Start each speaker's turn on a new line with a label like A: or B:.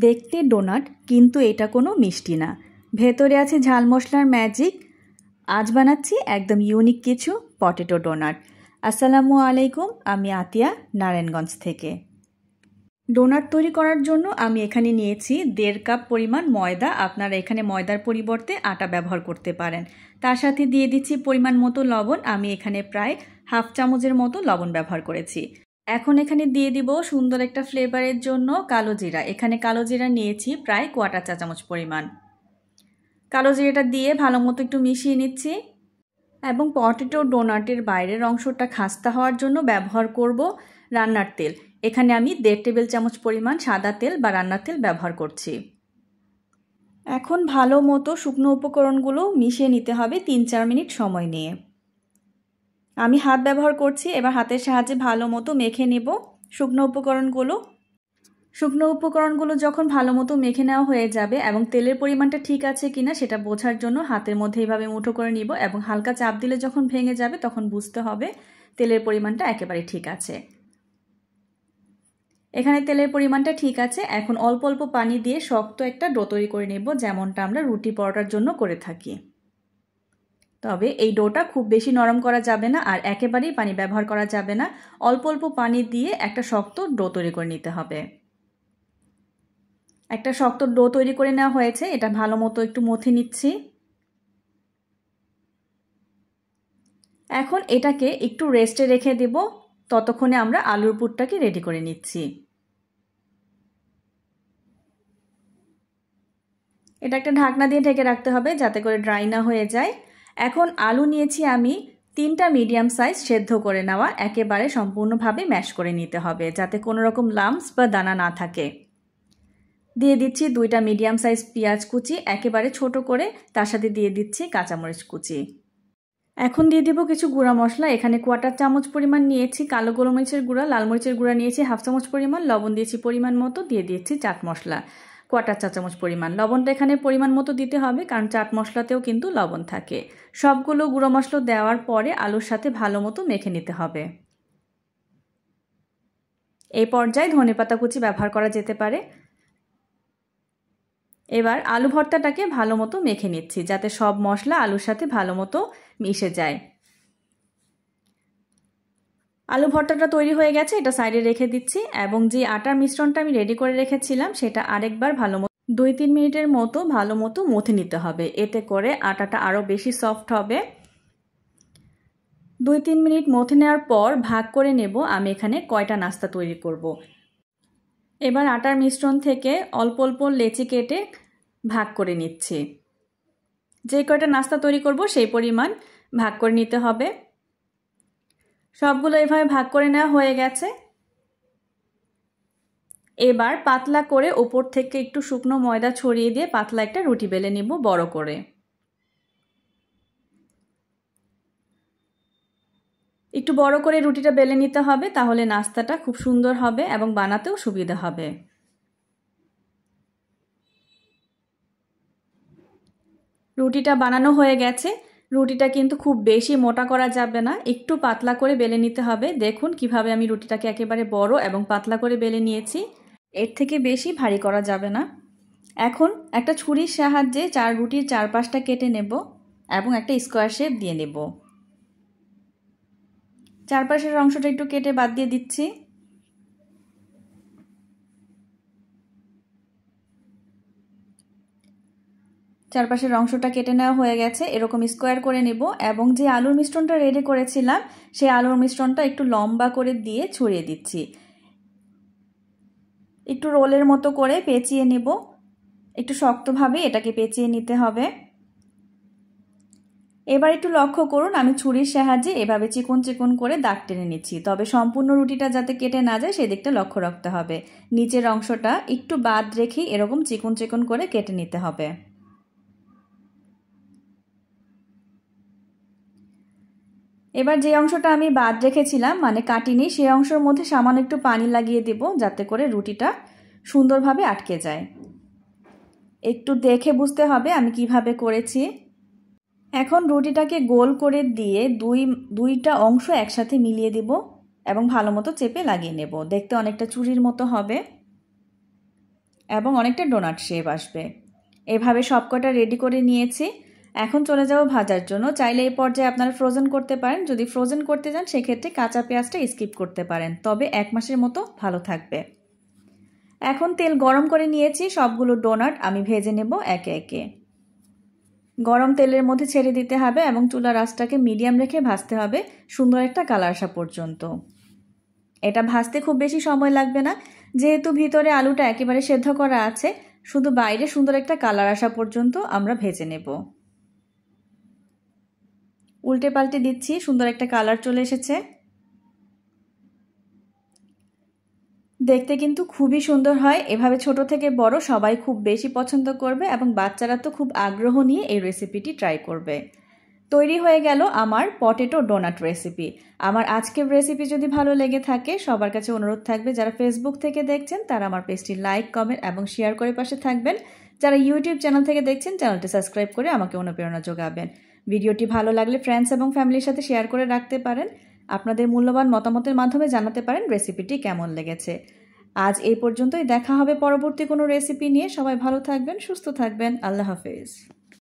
A: দেখতে ডোনাট কিন্তু এটা কোনো মিষ্টি না, ভেতরে আছে ঝাল মশলার ম্যাজিক। আজ বানাচ্ছি একদম ইউনিক কিছু পটেটো ডোনাট। আসসালামু আলাইকুম, আমি আতিয়া নারায়ণগঞ্জ থেকে। ডোনাট তৈরি করার জন্য আমি এখানে নিয়েছি 1.5 কাপ পরিমাণ ময়দা। আপনারা এখানে ময়দার পরিবর্তে আটা ব্যবহার করতে পারেন। তার সাথে দিয়ে দিচ্ছি পরিমাণ মতো লবণ। আমি এখানে প্রায় হাফ চামচের মতো লবণ ব্যবহার করেছি। এখন এখানে দিয়ে দিব সুন্দর একটা ফ্লেভারের জন্য কালো জিরা। এখানে কালো জিরা নিয়েছি প্রায় 1/4 চা চামচ পরিমাণ। কালো জিরাটা দিয়ে ভালো মতো একটু মিশিয়ে নিচ্ছি এবং পটেটো ডোনাটের বাইরের অংশটা খাস্তা হওয়ার জন্য ব্যবহার করব রান্নার তেল। এখানে আমি 1.5 টেবিল চামচ পরিমাণ সাদা তেল বা রান্নার তেল ব্যবহার করছি। এখন ভালো মতো শুকনো উপকরণগুলো মিশিয়ে নিতে হবে 3-4 মিনিট সময় নিয়ে। আমি হাত ব্যবহার করছি, এবার হাতের সাহায্যে ভালো মতো মেখে নেব শুকনো উপকরণগুলো। যখন ভালো মতো মেখে নেওয়া হয়ে যাবে এবং তেলের পরিমাণটা ঠিক আছে কিনা সেটা বোঝার জন্য হাতের মধ্যে এইভাবে মুঠো করে নিব এবং হালকা চাপ দিলে যখন ভেঙে যাবে তখন বুঝতে হবে তেলের পরিমাণটা একেবারে ঠিক আছে। এখানে তেলের পরিমাণটা ঠিক আছে। এখন অল্প অল্প পানি দিয়ে শক্ত একটা ডো তৈরি করে নেব, যেমনটা আমরা রুটি পরোটার জন্য করে থাকি। তবে এই ডোটা খুব বেশি নরম করা যাবে না আর একেবারেই পানি ব্যবহার করা যাবে না। অল্প অল্প পানি দিয়ে একটা শক্ত ডো তৈরি করে নিতে হবে। একটা শক্ত ডো তৈরি করে নেওয়া হয়েছে, এটা ভালো মতো একটু মথে নিচ্ছি। এখন এটাকে একটু রেস্টে রেখে দেব, ততক্ষণে আমরা আলুর পুরটাকে রেডি করে নিচ্ছি। এটা একটা ঢাকনা দিয়ে ঢেকে রাখতে হবে যাতে করে ড্রাই না হয়ে যায়। এখন আলু নিয়েছি আমি 3টা মিডিয়াম সাইজ সেদ্ধ করে নেওয়া, একেবারে সম্পূর্ণভাবে ম্যাশ করে নিতে হবে যাতে কোনো রকম লাম্পস বা দানা না থাকে। দিয়ে দিচ্ছি 2টা মিডিয়াম সাইজ পেঁয়াজ কুচি একেবারে ছোট করে, তার সাথে দিয়ে দিচ্ছি কাঁচামরিচ কুচি। এখন দিয়ে দিব কিছু গুঁড়া মশলা। এখানে 1/4 চামচ পরিমাণ নিয়েছি কালো গোলমরিচের গুঁড়া, লাল মরিচের গুঁড়া নিয়েছি হাফ চামচ পরিমাণ, লবণ দিয়েছি পরিমাণ মতো, দিয়ে দিচ্ছি চাট মশলা 1/4 চা চামচ পরিমাণ। লবণটা এখানে পরিমাণ মতো দিতে হবে কারণ চাট মশলাতেও কিন্তু লবণ থাকে। সবগুলো গুঁড়ো মশলা দেওয়ার পরে আলুর সাথে ভালো মতো মেখে নিতে হবে। এই পর্যায়ে ধনেপাতা কুচি ব্যবহার করা যেতে পারে। এবার আলু ভর্তাটাকে ভালো মতো মেখে নিচ্ছি যাতে সব মশলা আলুর সাথে ভালো মতো মিশে যায়। আলু ভর্তাটা তৈরি হয়ে গেছে, এটা সাইডে রেখে দিচ্ছি এবং যে আটার মিশ্রণটা আমি রেডি করে রেখেছিলাম সেটা আরেকবার ভালো মতো 2-3 মিনিটের মতো ভালো মতো মথে নিতে হবে, এতে করে আটাটা আরও বেশি সফট হবে। 2-3 মিনিট মথে নেওয়ার পর ভাগ করে নেব আমি এখানে কয়টা নাস্তা তৈরি করব। এবার আটার মিশ্রণ থেকে অল্প অল্প লেচি কেটে ভাগ করে নিচ্ছি। যে কয়টা নাস্তা তৈরি করব সেই পরিমাণ ভাগ করে নিতে হবে। সবগুলো এভাবে ভাগ করে নেওয়া হয়ে গেছে। এবার পাতলা করে উপর থেকে একটু শুকনো ময়দা ছড়িয়ে দিয়ে পাতলা একটা রুটি বেলে নিব বড় করে। একটু বড় করে রুটিটা বেলে নিতে হবে, তাহলে নাস্তাটা খুব সুন্দর হবে এবং বানাতেও সুবিধা হবে। রুটিটা বানানো হয়ে গেছে। রুটিটা কিন্তু খুব বেশি মোটা করা যাবে না, একটু পাতলা করে বেলে নিতে হবে। দেখুন কিভাবে আমি রুটিটাকে একেবারে বড় এবং পাতলা করে বেলে নিয়েছি, এর থেকে বেশি ভারী করা যাবে না। এখন একটা ছুরির সাহায্যে রুটির চারপাশটা কেটে নেব এবং একটা স্কোয়ার শেপ দিয়ে নেব। চারপাশের অংশটা একটু কেটে বাদ দিয়ে দিচ্ছি। চারপাশের অংশটা কেটে নেওয়া হয়ে গেছে, এরকম স্কোয়ার করে নেব এবং যে আলুর মিশ্রণটা রেডি করেছিলাম সেই আলুর মিশ্রণটা একটু লম্বা করে দিয়ে ছড়িয়ে দিচ্ছি। একটু রোলের মতো করে পেঁচিয়ে নেব, একটু শক্তভাবে এটাকে পেঁচিয়ে নিতে হবে। এবার একটু লক্ষ্য করুন, আমি ছুরির সাহায্যে এভাবে চিকন চিকন করে দাগ টেনে নিচ্ছি, তবে সম্পূর্ণ রুটিটা যাতে কেটে না যায় সেদিকটা লক্ষ্য রাখতে হবে। নিচের অংশটা একটু বাদ রেখে এরকম চিকন চিকন করে কেটে নিতে হবে। এবার যে অংশটা আমি বাদ রেখেছিলাম মানে কাটিনি, সেই অংশের মধ্যে সামান্য একটু পানি লাগিয়ে দেব যাতে করে রুটিটা সুন্দরভাবে আটকে যায়। একটু দেখে বুঝতে হবে আমি কিভাবে করেছি। এখন রুটিটাকে গোল করে দিয়ে দুইটা অংশ একসাথে মিলিয়ে দেব এবং ভালো মতো চেপে লাগিয়ে নেব, দেখতে অনেকটা চুড়ির মতো হবে। এবং অনেকটা ডোনাট শেপ আসবে। এভাবে সবকটা রেডি করে নিয়েছি। এখন চলে যাব ভাজার জন্য। চাইলে এই পর্যায়ে আপনারা ফ্রোজেন করতে পারেন। যদি ফ্রোজেন করতে চান সেক্ষেত্রে কাঁচা পেঁয়াজটা স্কিপ করতে পারেন, তবে 1 মাসের মতো ভালো থাকবে। এখন তেল গরম করে নিয়েছি, সবগুলো ডোনাট আমি ভেজে নেব একে একে। গরম তেলের মধ্যে ছেড়ে দিতে হবে এবং চুলার আঁচটাকে মিডিয়াম রেখে ভাজতে হবে সুন্দর একটা কালার আসা পর্যন্ত। এটা ভাজতে খুব বেশি সময় লাগবে না, যেহেতু ভিতরে আলুটা একেবারে সেদ্ধ করা আছে। শুধু বাইরে সুন্দর একটা কালার আসা পর্যন্ত আমরা ভেজে নেব। উল্টে পাল্টে দিচ্ছি, সুন্দর একটা কালার চলে এসেছে। দেখতে কিন্তু খুবই সুন্দর হয়। এভাবে ছোট থেকে বড় সবাই খুব বেশি পছন্দ করবে এবং বাচ্চারা তো খুব আগ্রহ নিয়ে এই রেসিপিটি ট্রাই করবে। তৈরি হয়ে গেল আমার পটেটো ডোনাট রেসিপি। আমার আজকের রেসিপি যদি ভালো লেগে থাকে, সবার কাছে অনুরোধ থাকবে যারা ফেসবুক থেকে দেখছেন তারা আমার পেজটি লাইক, কমেন্ট এবং শেয়ার করে পাশে থাকবেন। যারা ইউটিউব চ্যানেল থেকে দেখছেন চ্যানেলটি সাবস্ক্রাইব করে আমাকে অনুপ্রেরণা যোগাবেন। ভিডিওটি ভালো লাগলে ফ্রেন্ডস এবং ফ্যামিলির সাথে শেয়ার করে রাখতে পারেন। আপনাদের মূল্যবান মতামতের মাধ্যমে জানাতে পারেন রেসিপিটি কেমন লেগেছে। আজ এই পর্যন্তই, দেখা হবে পরবর্তী কোনো রেসিপি নিয়ে। সবাই ভালো থাকবেন, সুস্থ থাকবেন। আল্লাহ হাফেজ।